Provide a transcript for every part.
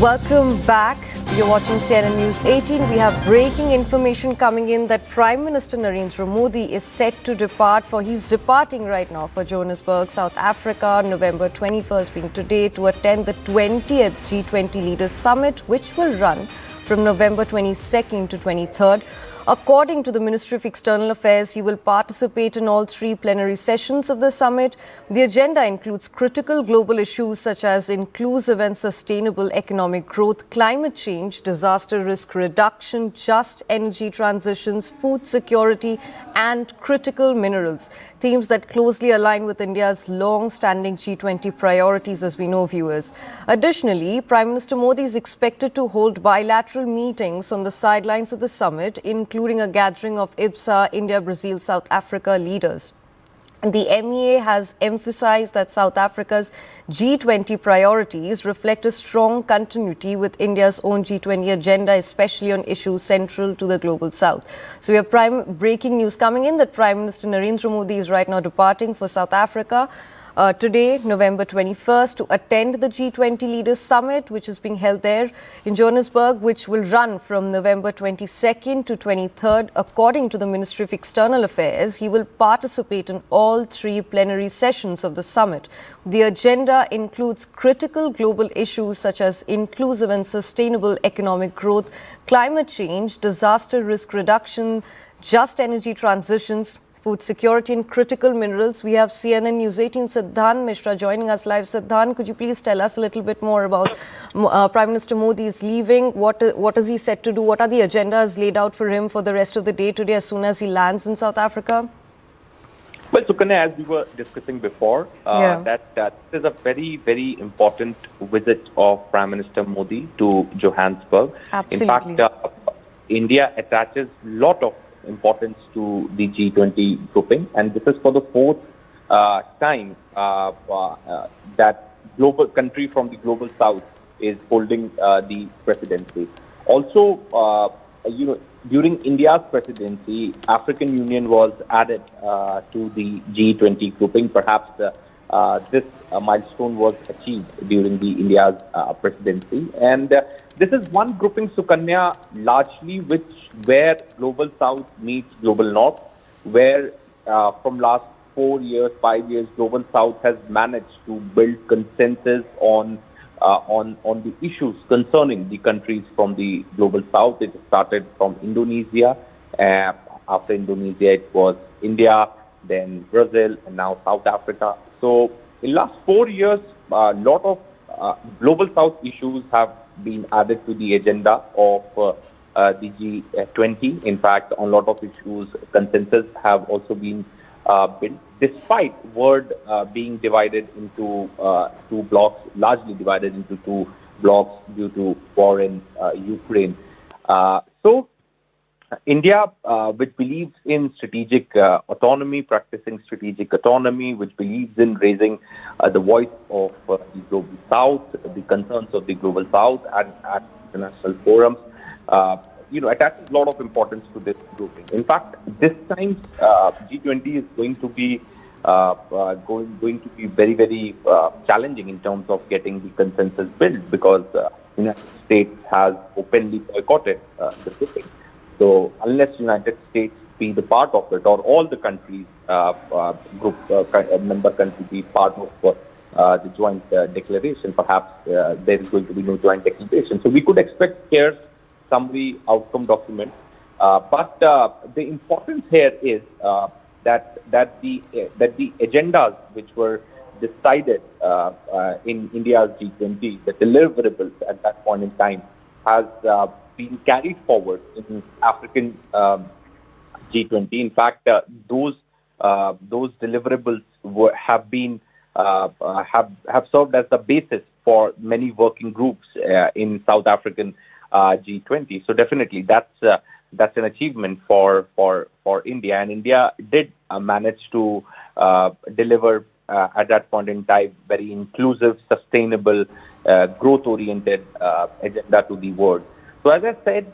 Welcome back. You're watching CNN News 18. We have breaking information coming in that Prime Minister Narendra Modi is set to depart he's departing right now for Johannesburg, South Africa, November 21st being today, to attend the 20th G20 Leaders Summit, which will run from November 22nd to 23rd. According to the Ministry of External Affairs, he will participate in all three plenary sessions of the summit. The agenda includes critical global issues such as inclusive and sustainable economic growth, climate change, disaster risk reduction, just energy transitions, food security, and critical minerals. Themes that closely align with India's long-standing G20 priorities, as we know, viewers. Additionally, Prime Minister Modi is expected to hold bilateral meetings on the sidelines of the summit, including a gathering of IBSA, India, Brazil, South Africa leaders. The MEA has emphasized that South Africa's G20 priorities reflect a strong continuity with India's own G20 agenda, especially on issues central to the Global South. So we have breaking news coming in that Prime Minister Narendra Modi is right now departing for South Africa today, November 21st, to attend the G20 Leaders Summit, which is being held there in Johannesburg, which will run from November 22nd to 23rd. According to the Ministry of External Affairs, he will participate in all three plenary sessions of the summit. The agenda includes critical global issues such as inclusive and sustainable economic growth, climate change, disaster risk reduction, just energy transitions, food security and critical minerals. We have CNN News 18 Siddhant Mishra joining us live. Siddhant, could you please tell us a little bit more about Prime Minister Modi is leaving? What is he set to do? What are the agendas laid out for him for the rest of the day today as soon as he lands in South Africa? Well, Sukanya, as we were discussing before, that is a very, very important visit of Prime Minister Modi to Johannesburg. Absolutely. In fact, India attaches a lot of importance to the G20 grouping, and this is for the fourth time that global country from the Global South is holding the presidency. Also, during India's presidency, African Union was added to the G20 grouping. Perhaps this milestone was achieved during the India's presidency, and this is one grouping, Sukanya, largely where Global South meets Global North, where from last 4 years, 5 years, Global South has managed to build consensus on the issues concerning the countries from the Global South. It started from Indonesia. After Indonesia, it was India, then Brazil, and now South Africa. So in last 4 years, a lot of Global South issues have been added to the agenda of the G20. In on a lot of issues, consensus have also been built, despite world being divided into two blocks, largely divided into two blocks due to war in Ukraine. So India, which believes in strategic autonomy, practicing strategic autonomy, which believes in raising the voice of the Global South, the concerns of the Global South at international forums, attaches a lot of importance to this grouping. In fact, this time G20 is going to be very, very challenging in terms of getting the consensus built, because the United States has openly boycotted the grouping. So unless United States be the part of it, or all the countries, member countries be part of the joint declaration, perhaps there is going to be no joint declaration. So we could expect here summary outcome document. But the importance here is that the agendas which were decided in India's G20, the deliverables at that point in time, has been carried forward in African G20. In fact, those deliverables have served as the basis for many working groups in South African G20. So definitely that's an achievement for India, and India did manage to deliver at that point in time very inclusive, sustainable, growth-oriented agenda to the world. So as I said,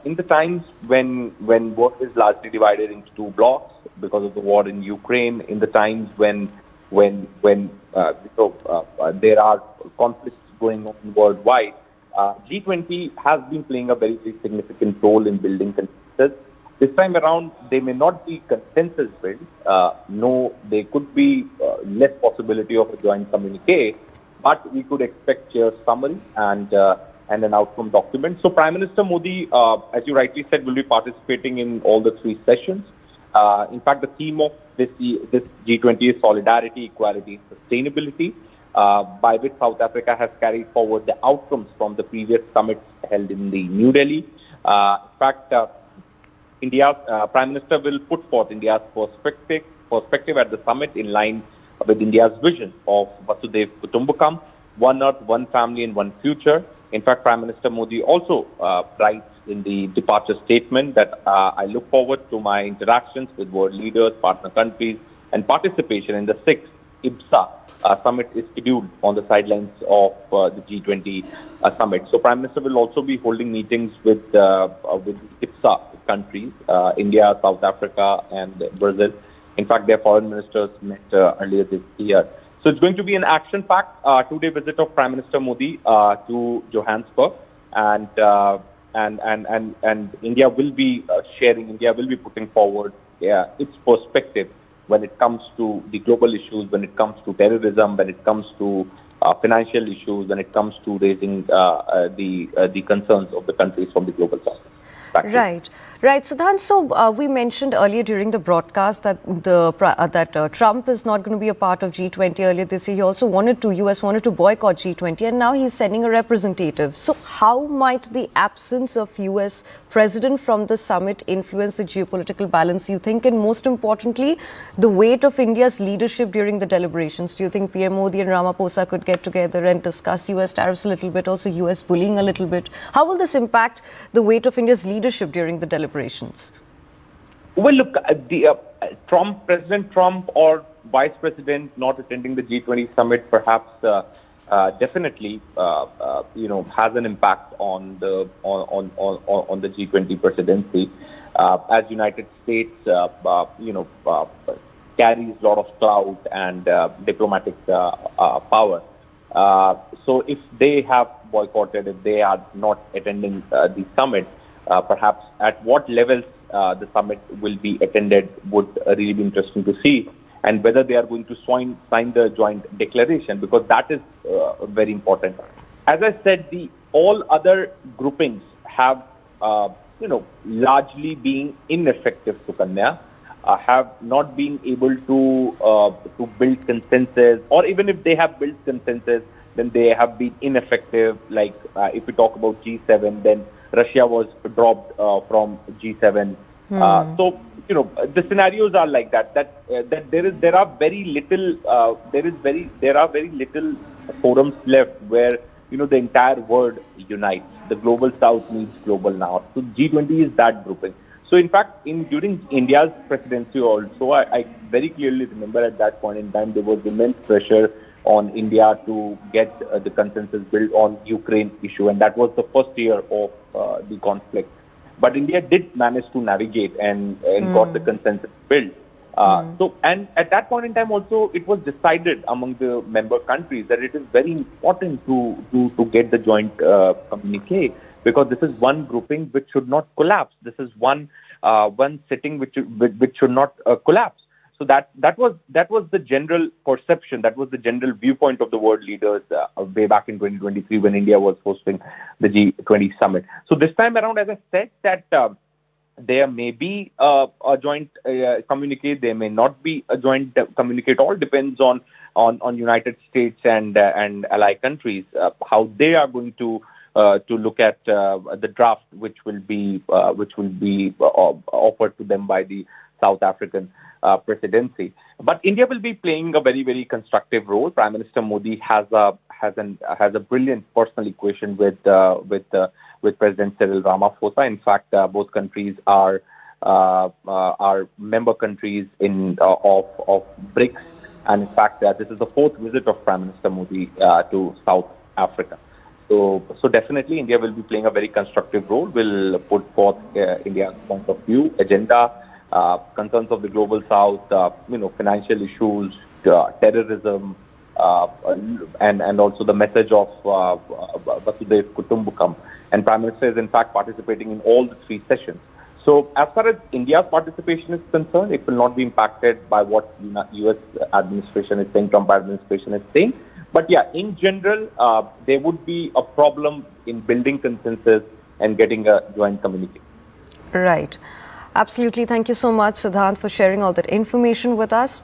in the times when world is largely divided into two blocks because of the war in Ukraine, in the times when there are conflicts going on worldwide, G20 has been playing a very, very significant role in building consensus. This time around, they may not be consensus built. No, there could be less possibility of a joint communique, but we could expect a summary and an outcome document. So Prime Minister Modi, as you rightly said, will be participating in all the three sessions. In fact, the theme of this G20 is solidarity, equality, and sustainability, by which South Africa has carried forward the outcomes from the previous summits held in the New Delhi. In fact, India's Prime Minister will put forth India's perspective at the summit in line with India's vision of Vasudhaiv Kutumbakam, one earth, one family, and one future. In fact, Prime Minister Modi also writes in the departure statement that I look forward to my interactions with world leaders, partner countries, and participation in the sixth IBSA summit is scheduled on the sidelines of the G20 summit. So Prime Minister will also be holding meetings with IBSA countries, India, South Africa, and Brazil. In fact, their foreign ministers met earlier this year. So it's going to be an action-packed 2-day visit of Prime Minister Modi to Johannesburg, and India will be India will be putting forward its perspective when it comes to the global issues, when it comes to terrorism, when it comes to financial issues, when it comes to raising the concerns of the countries from the global south. Right. Siddhant, so we mentioned earlier during the broadcast that Trump is not going to be a part of G20 earlier this year. He also US wanted to boycott G20, and now he's sending a representative. So how might the absence of US president from the summit influence the geopolitical balance, you think? And most importantly, the weight of India's leadership during the deliberations. Do you think PM Modi and Ramaphosa could get together and discuss US tariffs a little bit, also US bullying a little bit? How will this impact the weight of India's leadership during the deliberations? Well, look, President Trump or Vice President not attending the G20 summit perhaps definitely has an impact on the G20 presidency, as United States carries a lot of clout and diplomatic power. So if they have boycotted, if they are not attending the summit, perhaps at what levels the summit will be attended would really be interesting to see, and whether they are going to sign the joint declaration, because that is very important. As I said, all other groupings have largely been ineffective, Sukanya, have not been able to build consensus, or even if they have built consensus, then they have been ineffective. Like if we talk about G7, then Russia was dropped from G7. So the scenarios are like that. That there are very little forums left where the entire world unites. The global south meets global north. So G20 is that grouping. So in fact, during India's presidency also, I very clearly remember at that point in time there was immense pressure on India to get the consensus built on Ukraine issue, and that was the first year of the conflict. But India did manage to navigate and got the consensus built. And at that point in time also, it was decided among the member countries that it is very important to get the joint communique, because this is one grouping which should not collapse. This is one sitting which should not collapse. So that was the general perception, that was the general viewpoint of the world leaders way back in 2023 when India was hosting the G20 summit. So this time around, as I said, that there may be a joint communique, there may not be a joint communique. It all depends on United States and allied countries, how they are going to look at the draft which will be offered to them by the South African presidency. But India will be playing a very, very constructive role. Prime Minister Modi has a brilliant personal equation with President Cyril Ramaphosa. In fact, both countries are member countries of BRICS, and in fact, this is the fourth visit of Prime Minister Modi to South Africa. So definitely, India will be playing a very constructive role. Will put forth India's point of view, agenda, concerns of the global south, financial issues, terrorism, and also the message of Vasudhaiv Kutumbakam. And Prime Minister is in fact participating in all the three sessions. So as far as India's participation is concerned, it will not be impacted by what US administration is saying, Trump administration is saying. But yeah, in general, there would be a problem in building consensus and getting a joint communique. Right. Absolutely. Thank you so much, Siddhant, for sharing all that information with us.